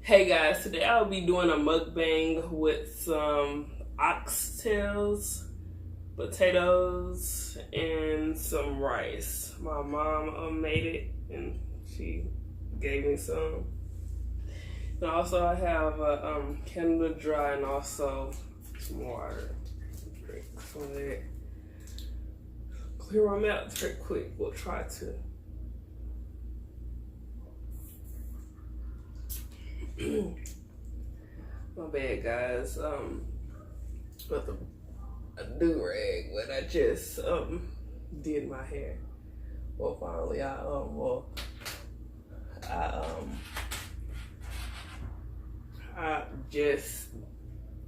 Hey guys, today I'll be doing a mukbang with some oxtails, potatoes, and some rice. My mom made it and she gave me some. And also I have a Canada Dry and also some water to drink some of that. Clear my mouth real quick. We'll try to. My bad, guys. With a do-rag, but I just did my hair. Well, finally, I just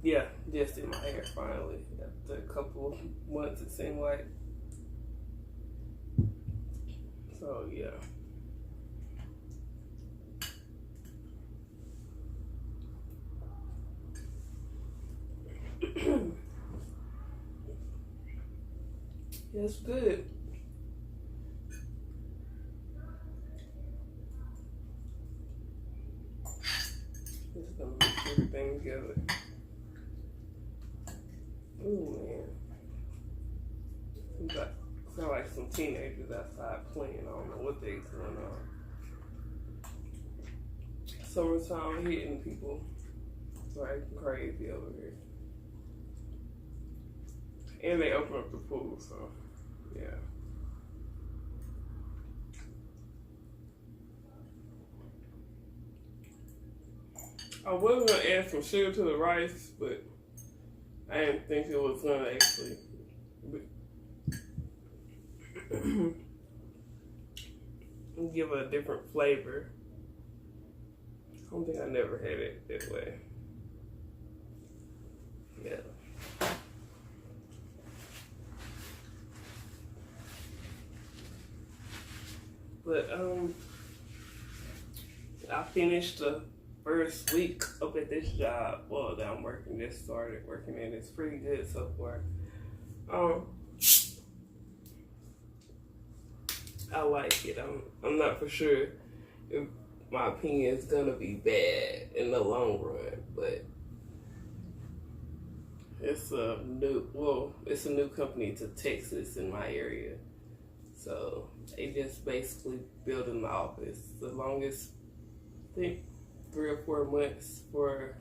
did my hair finally after a couple months. It seemed like. So yeah. It's good. Just gonna mix everything together. Ooh, man. Sound like some teenagers outside playing. I don't know what they're going on. Summertime hitting people. It's like crazy over here. And they open up the pool, so yeah. I was gonna add some sugar to the rice, but I didn't think it was gonna actually give a different flavor. I don't think I never had it that way. Yeah. But I finished the first week up at this job. Well, that I'm working, just started working, and it's pretty good so far. I like it. I'm not for sure if my opinion is gonna be bad in the long run, but it's a new company to Texas in my area. So they just basically building the office. The longest, I think, 3 or 4 months for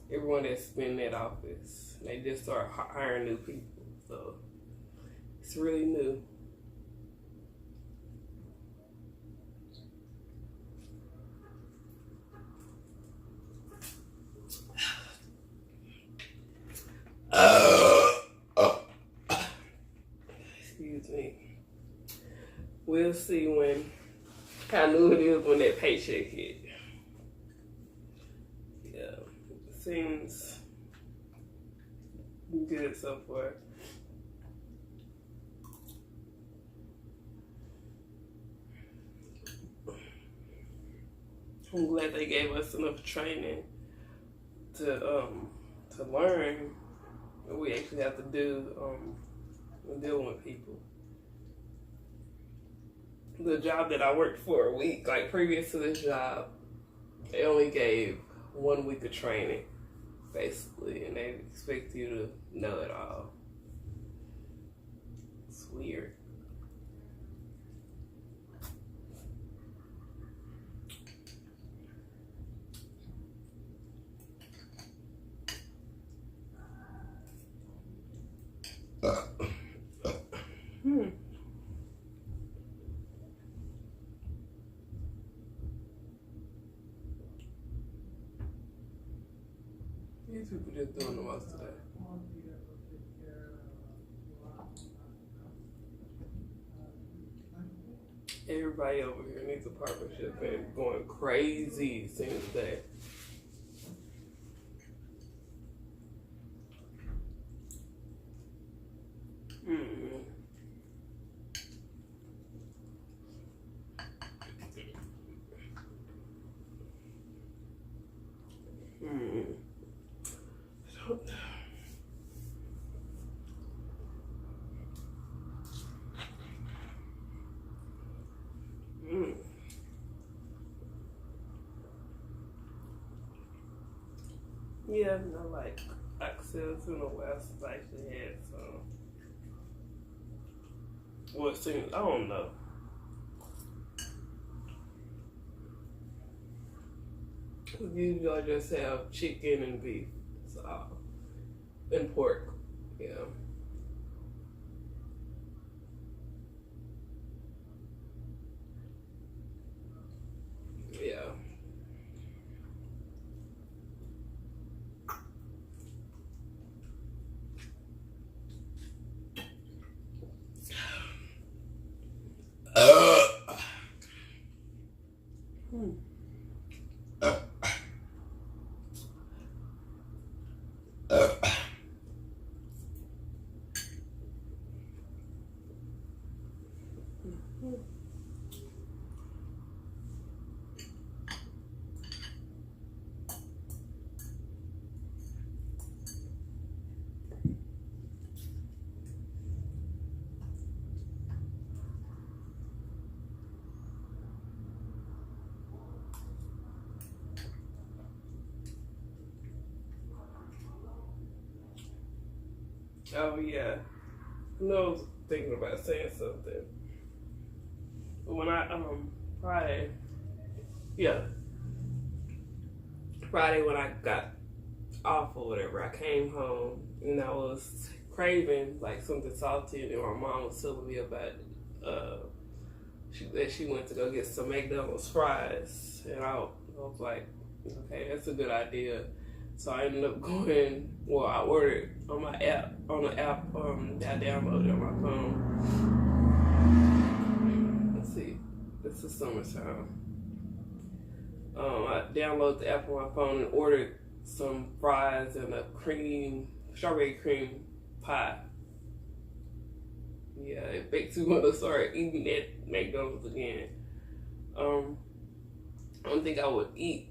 everyone that's been in that office. And they just start hiring new people. So it's really new. Excuse me. We'll see how new it is when that paycheck hit. Yeah, it seems good so far. I'm glad they gave us enough training to learn what we actually have to do when dealing with people. The job that I worked for a week, like previous to this job, they only gave 1 week of training, basically, and they expect you to know it all. It's weird. These people just doing the most today. Everybody over here needs a partnership and going crazy since day. Yeah, no, like Oxtails in the West actually had some. Well, it seems, I don't know. Usually I just have chicken and beef, so, and pork. Yeah. Yeah. Hmm. Oh yeah. I know I was thinking about saying something. When I Friday, yeah, Friday when I got off or whatever, I came home and I was craving like something salty, and my mom was telling me about she went to go get some McDonald's fries, and I was like, okay, that's a good idea. So I ended up going. Well, I ordered on my app, on the app that I downloaded on my phone. Let's see, this is summertime. I downloaded the app on my phone and ordered some fries and a strawberry cream pie. Yeah, it makes me want to start eating at McDonald's again. I don't think I would eat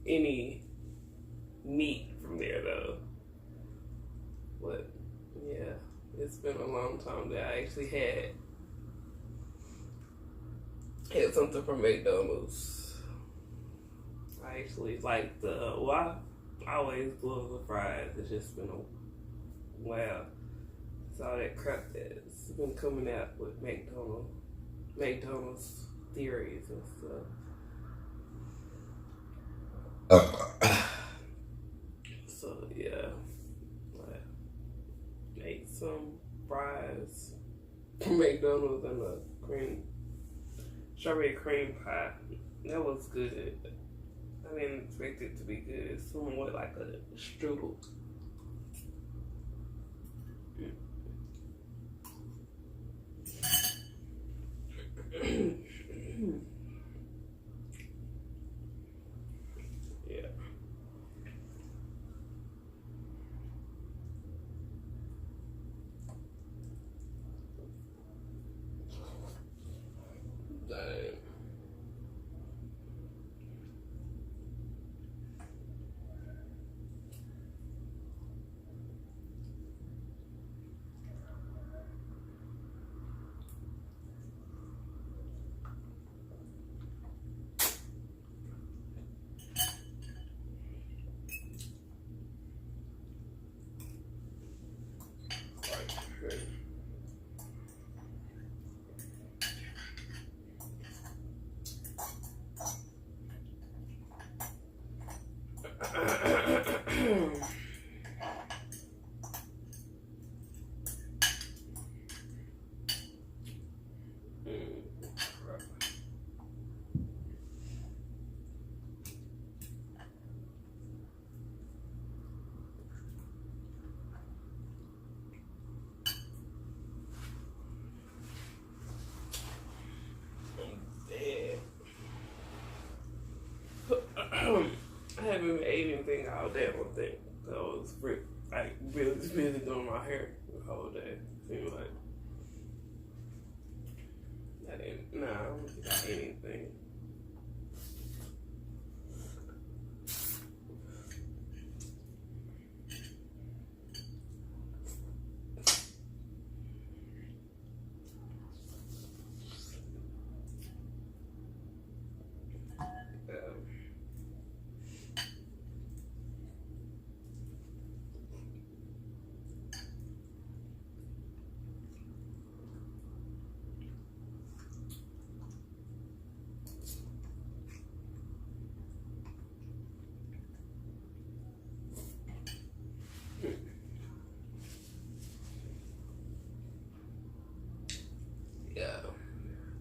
any meat from there though. But yeah, it's been a long time that I actually had something from McDonald's. I actually like I always love the fries. It's just been a while. It's all that crap that's been coming out with McDonald's theories and stuff. So yeah, I ate some fries from McDonald's and a strawberry cream pie. That was good. I didn't expect it to be good. It's somewhat like a strudel. Yeah. Dang. I haven't ate anything all day, I don't think. I was really busy doing my hair the whole day. Seemed like I don't think I ate anything.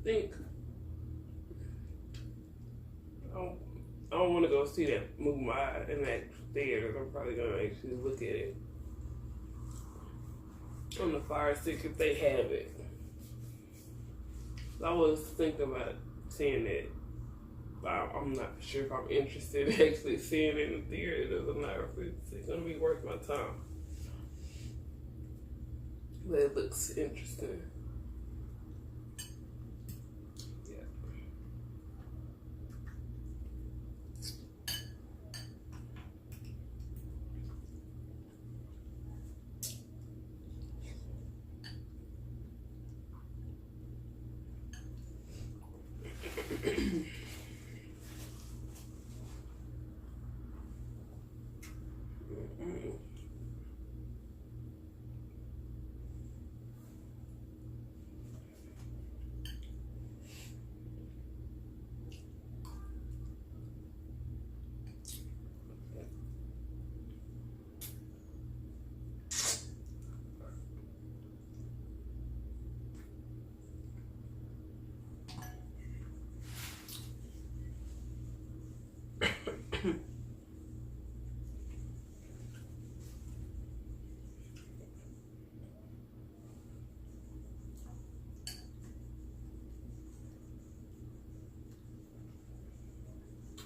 think I don't want to go see that movie in that theater. I'm probably gonna actually look at it on the Fire Stick if they have it. I was thinking about seeing it. I'm not sure if I'm interested in actually seeing it in the theater or not, if it's gonna be worth my time. But it looks interesting.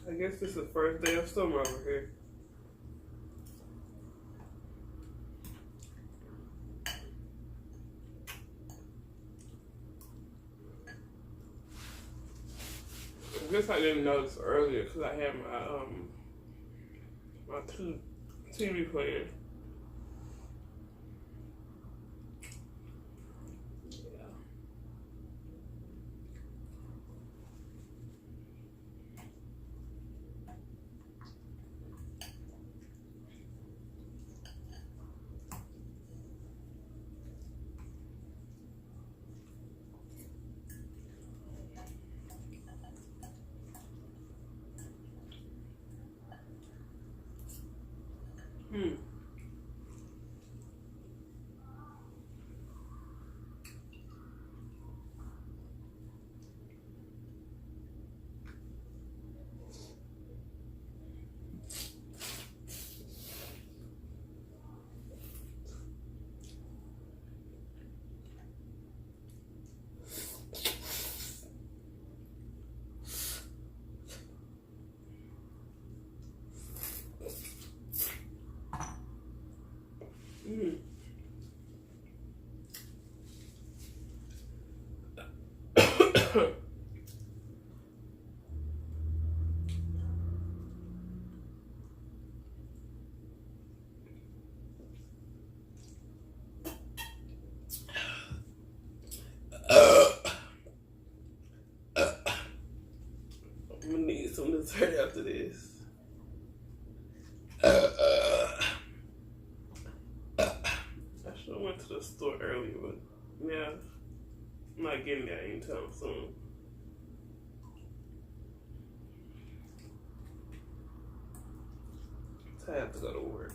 I guess this is the first day of summer over here. I guess I didn't notice earlier because I had my two TV players. I'm gonna need some dessert after this. I should have went to the store earlier, but yeah, I'm not getting there anytime soon. So I have to go to work.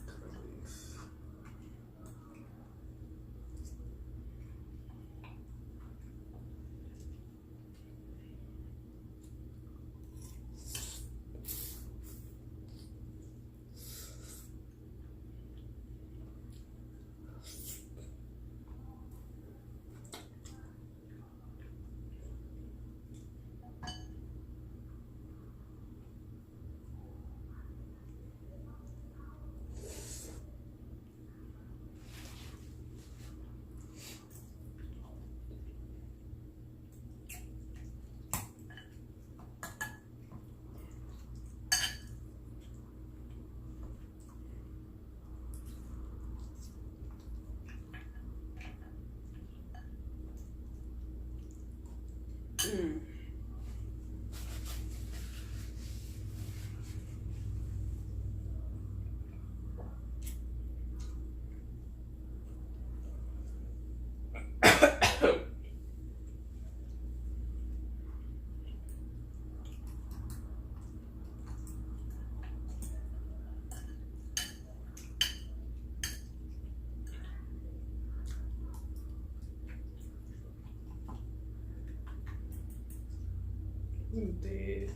I'm dead.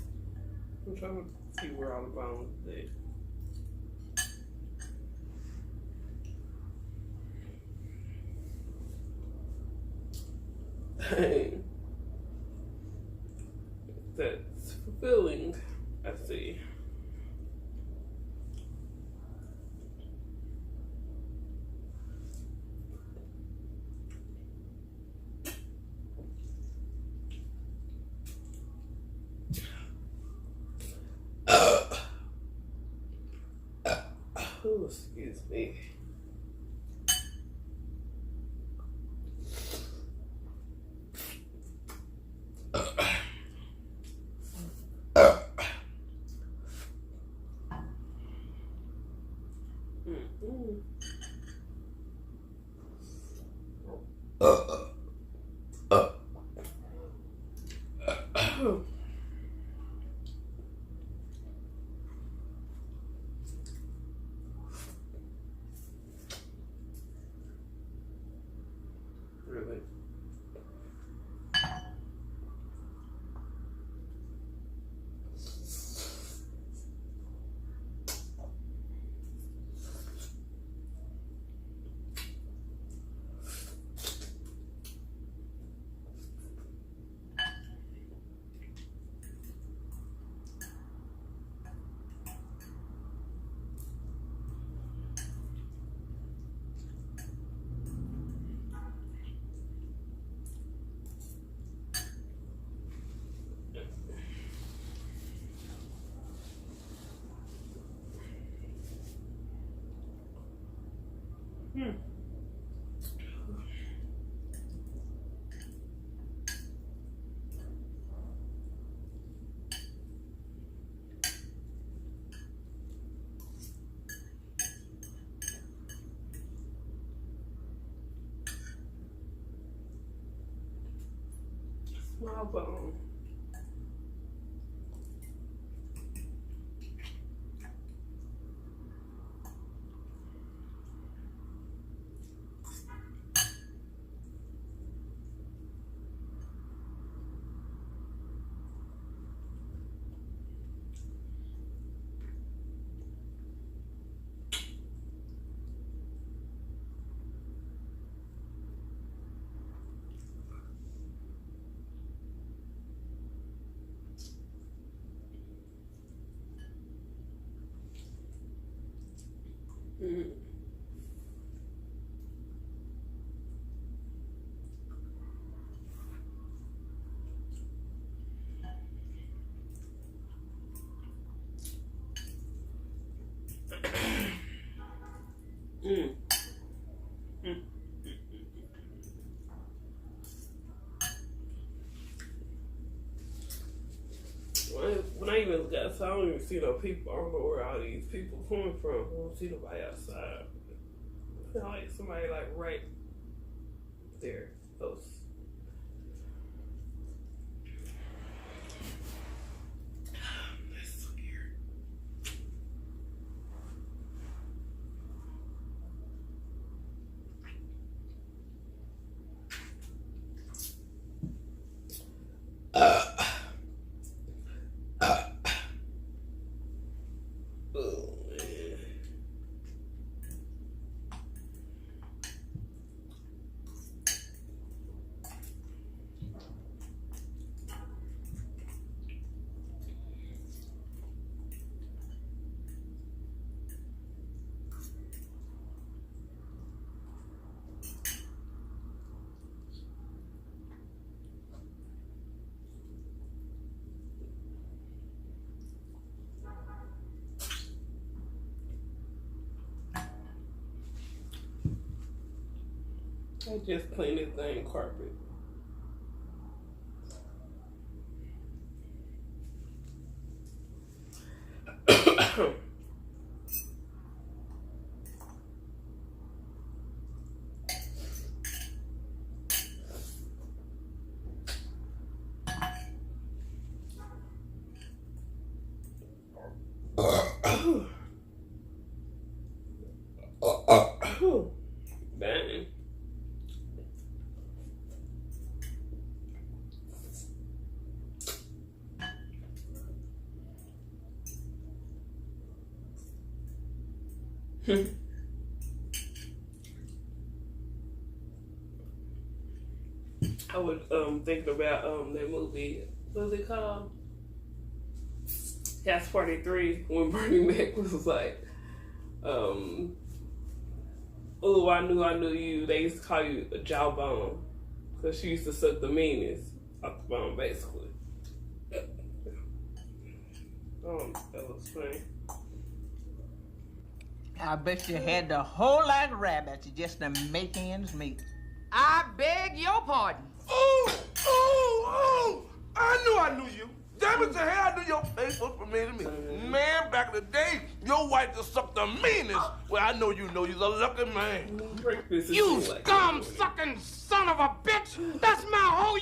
I'm trying to see where all the bones are. Dang. That's fulfilling. I see. Oh, excuse me. Really? Small bone. Mm. Mm. Mm. When I even got outside, I don't even see no people. I don't know where all these people coming from. I don't see nobody outside. I feel like somebody like right there, close. That's so weird. I just cleaned this dang carpet. Dang. I was thinking about that movie. What was it called? Cast Party 3, when Bernie Mac was like, oh, I knew you. They used to call you a jawbone. Because she used to suck the meanest off the bone, basically. That was funny. I bet you had the whole lot of rabbits just to make ends meet. I beg your pardon. I knew you. Damn it to hell, I knew your face was familiar to me. Man, back in the day, your wife just sucked the meanest. Well, I know you're a lucky man. You scum-sucking son of a bitch! That's my hoe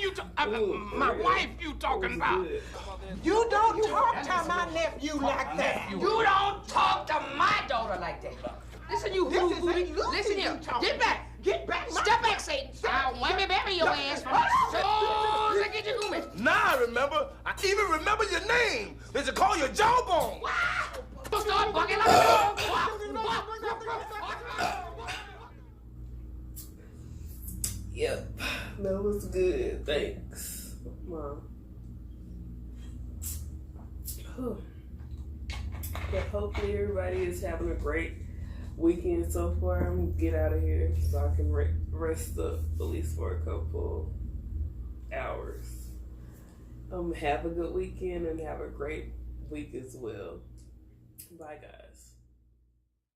my wife you talking about. You don't talk to my nephew like that. You don't talk to my daughter like that. Listen, you booty. Listen here. Get back. Get back. Step back, Satan. I'll whammy bury your ass from as soon as I get you goomy. Now I remember. I even remember your name. They should call you Jawbone. Start bucking like a dog. Yep, that was good. Thanks, Mom. But hopefully everybody is having a great weekend so far. I'm gonna get out of here so I can rest up at least for a couple hours. Have a good weekend and have a great week as well. Bye, guys.